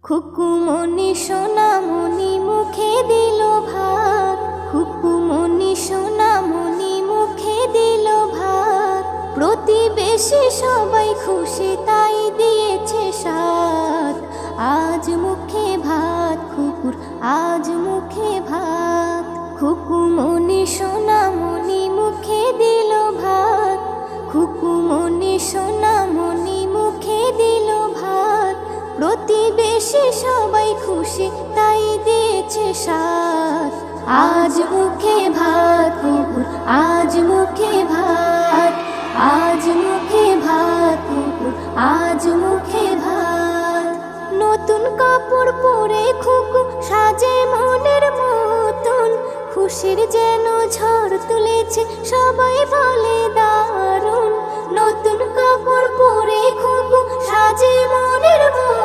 খুকুমনি সোনামণি মুখে দিল ভাত, খুকুমনি সোনামণি মুখে দিল ভাত। প্রতিবেশী সবাই খুশি তাই দিয়েছে সাথ। আজ মুখে ভাত খুকুর, আজ মুখে ভাত। খুকুমনি সোনামণি মুখে দিল ভাত, খুকুমনি সোনামণি মুখে দিল ভাত। প্রতিবেশী সবাই খুশি তাই দিয়েছে সাথ। আজ মুখে ভাত কুকুর, আজ মুখে ভাত, আজ মুখে ভাত কুকুর, আজ মুখে ভাত। নতুন কাপড় পরে খুকু সাজে মনের মতন, খুশির যেন ঝড় তুলেছে সবাই বলে দারুণ। নতুন কাপড় পরে খুকু সাজে মনের মতন,